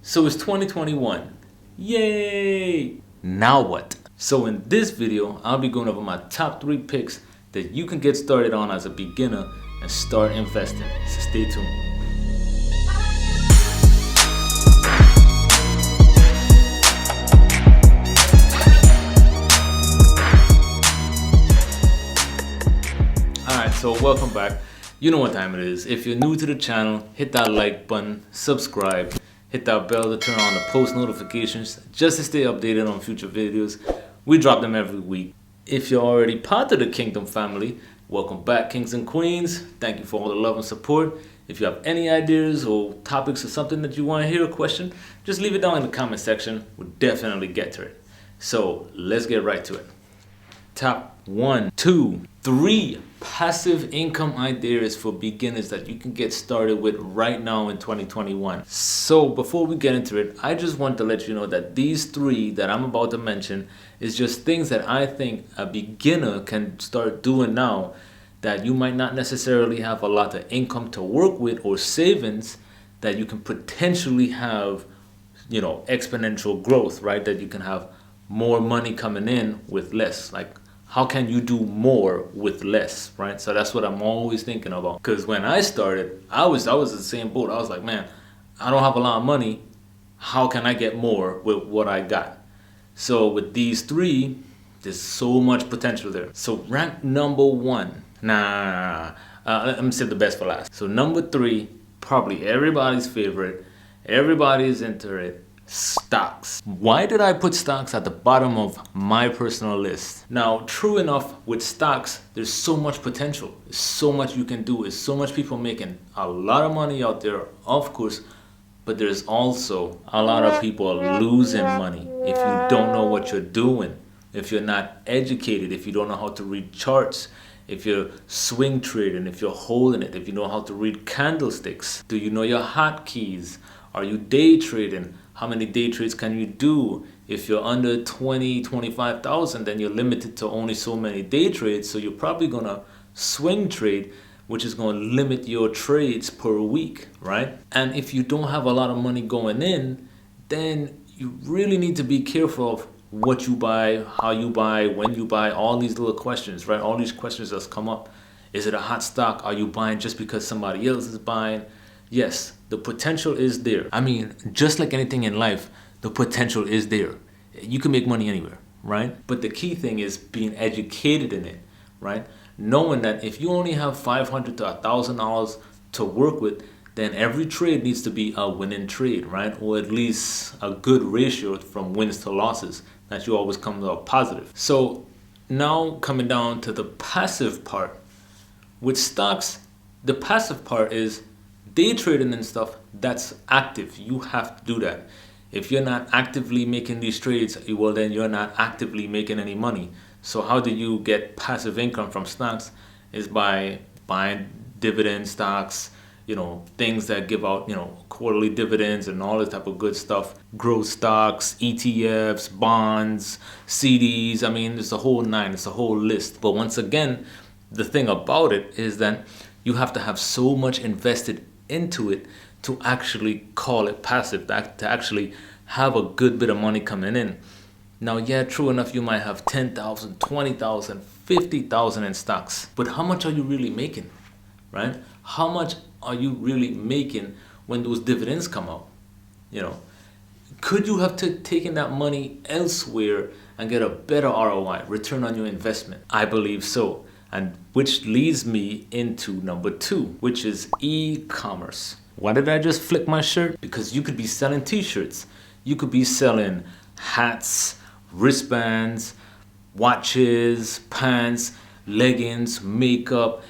So it's 2021. Yay! Now what? So in this video, I'll be going over my top 3 picks that you can get started on as a beginner and start investing. So stay tuned. Alright, so welcome back. You know what time it is. If you're new to the channel, hit that like button, subscribe, hit that bell to turn on the post notifications just to stay updated on future videos. We drop them every week. If you're already part of the Kingdom family, welcome back, kings and queens. Thank you for all the love and support. If you have any ideas or topics or something that you want to hear a question, just leave it down in the comment section. We'll definitely get to it. So let's get right to it. Top 1, 2, 3 passive income ideas for beginners that you can get started with right now in 2021. So before we get into it, I just want to let you know that these 3 that I'm about to mention is just things that I think a beginner can start doing now that you might not necessarily have a lot of income to work with or savings that you can potentially have, exponential growth, right? That you can have more money coming in with less. Like, how can you do more with less, right? So that's what I'm always thinking about. Because when I started, I was in the same boat. I was like, man, I don't have a lot of money. How can I get more with what I got? So with these 3, there's so much potential there. So rank number 1. Let me save the best for last. So number 3, probably everybody's favorite. Everybody's into it. Stocks. Why did I put stocks at the bottom of my personal list? Now, true enough, with stocks, there's so much potential. There's so much you can do. There's so much people making a lot of money out there, of course, but there's also a lot of people losing money if you don't know what you're doing, if you're not educated, if you don't know how to read charts, if you're swing trading, if you're holding it, if you know how to read candlesticks. Do you know your hotkeys? Are you day trading? How many day trades can you do? If you're under 25,000, then you're limited to only so many day trades. So you're probably going to swing trade, which is going to limit your trades per week, right? And if you don't have a lot of money going in, then you really need to be careful of what you buy, how you buy, when you buy, all these little questions, right? All these questions that's come up. Is it a hot stock? Are you buying just because somebody else is buying? Yes, the potential is there. I mean, just like anything in life, the potential is there. You can make money anywhere, right? But the key thing is being educated in it, right? Knowing that if you only have $500 to $1,000 to work with, then every trade needs to be a winning trade, right? Or at least a good ratio from wins to losses, that you always come out positive. So now coming down to the passive part. With stocks, the passive part is day trading and stuff. That's active. You have to do that. If you're not actively making these trades, well, then you're not actively making any money. So how do you get passive income from stocks? Is by buying dividend stocks, things that give out, quarterly dividends and all this type of good stuff. Growth stocks, ETFs, bonds, CDs. I mean, it's a whole 9. It's a whole list. But once again, the thing about it is that you have to have so much invested into it to actually call it passive, to actually have a good bit of money coming in. Now, yeah, true enough, you might have 10,000, 20,000, 50,000 in stocks, but how much are you really making, right? How much are you really making when those dividends come out? Could you have taken that money elsewhere and get a better ROI, return on your investment? I believe so. And which leads me into number 2, which is e-commerce. Why did I just flick my shirt? Because you could be selling t-shirts. You could be selling hats, wristbands, watches, pants, leggings, makeup.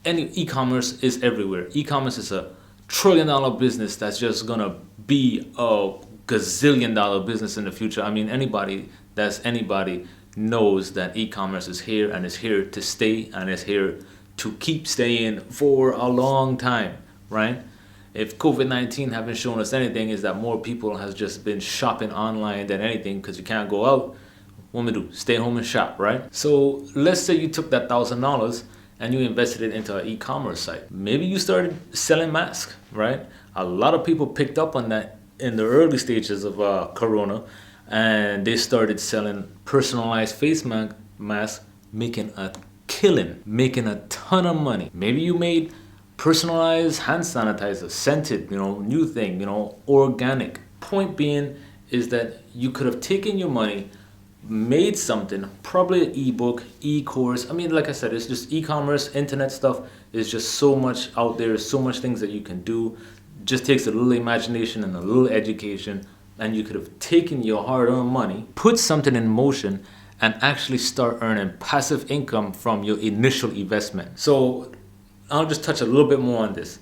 Any e-commerce is everywhere. E-commerce is a $1 trillion business that's just going to be a gazillion-dollar business in the future. I mean, anybody knows that e-commerce is here and is here to stay and is here to keep staying for a long time, right? If COVID-19 haven't shown us anything, is that more people has just been shopping online than anything because you can't go out. What we do? Stay home and shop, right? So let's say you took that $1,000 and you invested it into an e-commerce site. Maybe you started selling masks, right? A lot of people picked up on that in the early stages of Corona, and they started selling personalized masks, making a killing, making a ton of money. Maybe you made personalized hand sanitizer, scented, new thing, organic. Point being is that you could have taken your money, made something, probably an ebook, e-course. I mean, like I said, it's just e-commerce, internet stuff. Is just so much out there, so much things that you can do. Just takes a little imagination and a little education, and you could have taken your hard-earned money, put something in motion, and actually start earning passive income from your initial investment. So I'll just touch a little bit more on this.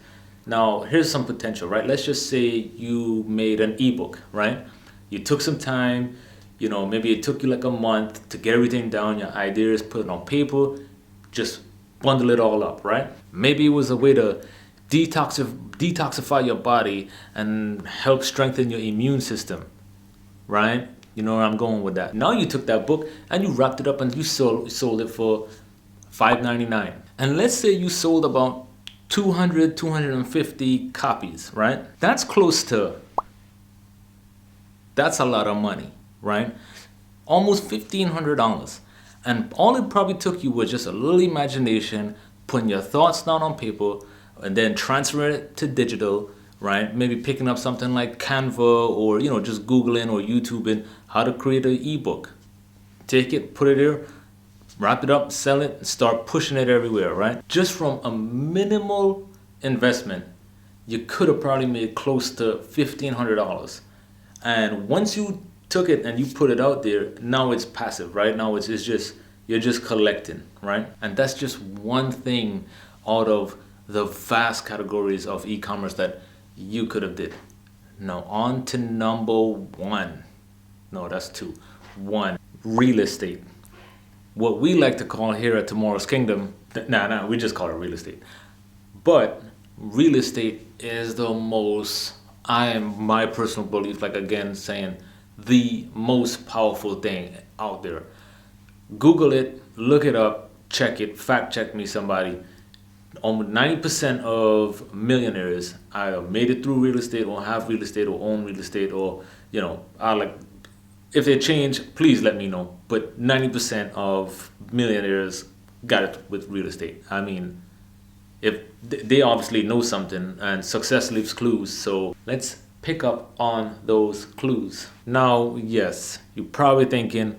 Now, here's some potential, right? Let's just say you made an ebook, right? You took some time, maybe it took you like a month to get everything down, your ideas, put it on paper, just bundle it all up, right? Maybe it was a way to detoxify your body and help strengthen your immune system, right? You know where I'm going with that. Now you took that book and you wrapped it up and you sold it for $5.99. And let's say you sold about 250 copies, right? That's a lot of money, right? Almost $1,500. And all it probably took you was just a little imagination, putting your thoughts down on paper, and then transferring it to digital, right? Maybe picking up something like Canva, or just Googling or YouTubing how to create an ebook. Take it, put it there, wrap it up, sell it, start pushing it everywhere, right? Just from a minimal investment, you could have probably made close to $1,500. And once you took it and you put it out there, now it's passive, right? Now it's just, you're just collecting, right? And that's just one thing out of the vast categories of e-commerce that you could have did. Now on to number one. No, that's two. One, real estate. What we like to call here at Tomorrow's Kingdom, we just call it real estate. But real estate is the most, my personal belief, like again saying, the most powerful thing out there. Google it, look it up, check it, fact check me somebody. Almost 90% of millionaires either made it through real estate or have real estate or own real estate, or if they change, please let me know. But 90% of millionaires got it with real estate. I mean, if they obviously know something, and success leaves clues. So let's pick up on those clues. Now, yes, you're probably thinking,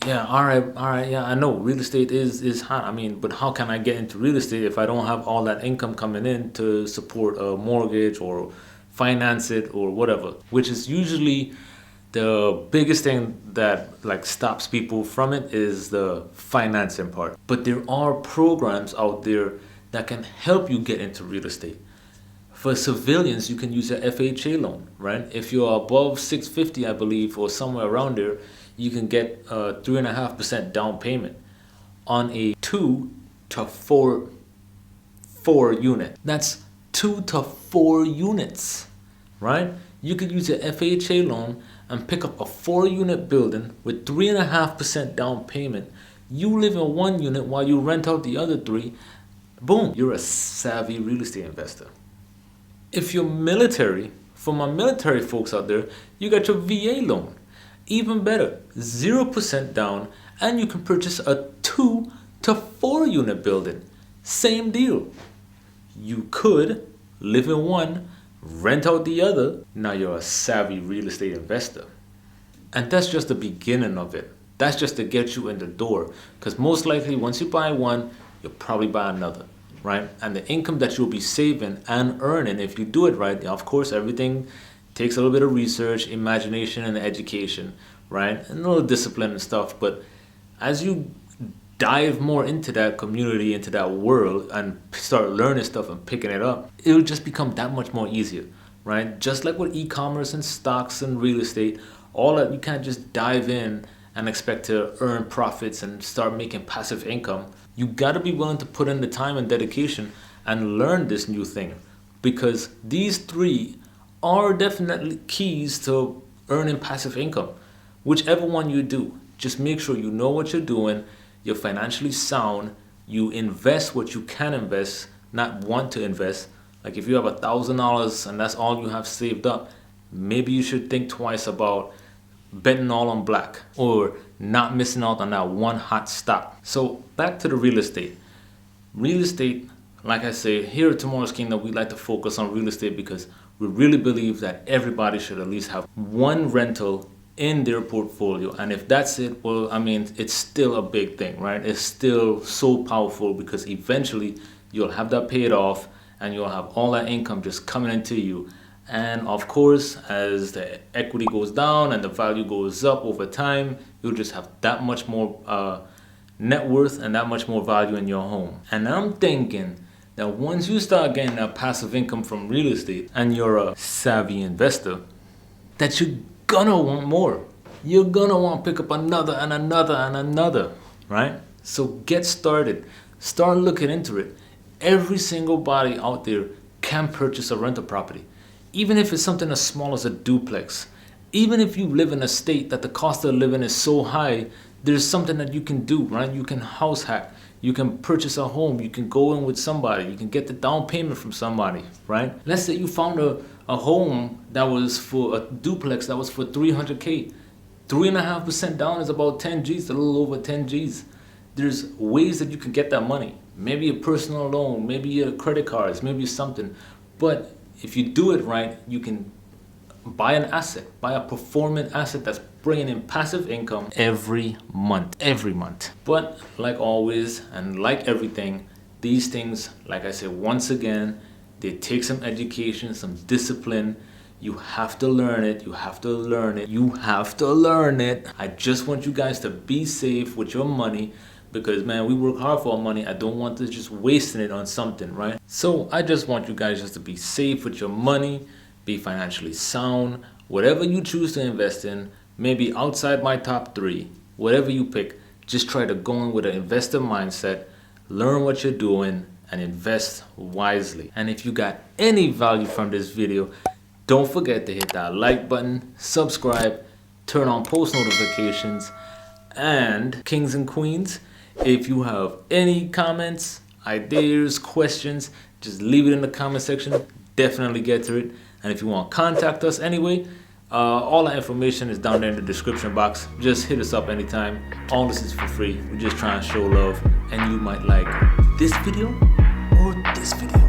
yeah, all right, yeah, I know real estate is hot. I mean, but how can I get into real estate if I don't have all that income coming in to support a mortgage or finance it or whatever? Which is usually the biggest thing that stops people from it, is the financing part. But there are programs out there that can help you get into real estate. For civilians, you can use an FHA loan, right? If you're above 650, I believe, or somewhere around there, you can get a 3.5% down payment on a 2 to 4 unit. That's 2 to 4 units, right? You could use an FHA loan and pick up a 4-unit building with 3.5% down payment. You live in one unit while you rent out the other 3. Boom, you're a savvy real estate investor. If you're military, for my military folks out there, you got your VA loan. Even better, 0% down, and you can purchase a 2 to 4 unit building. Same deal. You could live in one, rent out the other. Now you're a savvy real estate investor. And that's just the beginning of it. That's just to get you in the door. Because most likely, once you buy one, you'll probably buy another, right? And the income that you'll be saving and earning, if you do it right, of course, everything takes a little bit of research, imagination, and education, right? And a little discipline and stuff. But as you dive more into that community, into that world, and start learning stuff and picking it up, it'll just become that much more easier, right? Just like with e-commerce and stocks and real estate, all that, you can't just dive in and expect to earn profits and start making passive income. You got to be willing to put in the time and dedication and learn this new thing, because these 3 are definitely keys to earning passive income. Whichever one you do, just make sure you know what you're doing, you're financially sound, you invest what you can invest, not want to invest. Like if you have $1,000 and that's all you have saved up, maybe you should think twice about betting all on black or not missing out on that one hot stock. So back to the real estate. Real estate, like I say, here at Tomorrow's Kingdom, we like to focus on real estate because we really believe that everybody should at least have one rental in their portfolio. And if that's it, well, I mean, it's still a big thing, right? It's still so powerful because eventually you'll have that paid off and you'll have all that income just coming into you. And of course, as the equity goes down and the value goes up over time, you'll just have that much more net worth and that much more value in your home. And I'm thinking that once you start getting that passive income from real estate and you're a savvy investor, that you're gonna want more. You're gonna want to pick up another and another and another, right? So get started. Start looking into it. Every single body out there can purchase a rental property. Even if it's something as small as a duplex, even if you live in a state that the cost of living is so high, there's something that you can do, right? You can house hack, you can purchase a home, you can go in with somebody, you can get the down payment from somebody, right? Let's say you found a home that was for a duplex that was for 300K. 3.5% down is about 10 G's, a little over 10 G's. There's ways that you can get that money. Maybe a personal loan, maybe a credit cards, maybe something. But if you do it right, you can buy an asset, buy a performing asset that's bringing in passive income every month. But like always, and like everything, these things, like I said, once again, they take some education, some discipline. You have to learn it. You have to learn it. I just want you guys to be safe with your money. Because man, we work hard for our money. I don't want to just wasting it on something, right? So I just want you guys just to be safe with your money, be financially sound. Whatever you choose to invest in, maybe outside my top 3, whatever you pick, just try to go in with an investor mindset, learn what you're doing, and invest wisely. And if you got any value from this video, don't forget to hit that like button, subscribe, turn on post notifications, and kings and queens, if you have any comments, ideas, questions, just leave it in the comment section. Definitely get to it. And if you want to contact us anyway, all our information is down there in the description box. Just hit us up anytime. All this is for free. We're just trying to show love. And you might like this video or this video.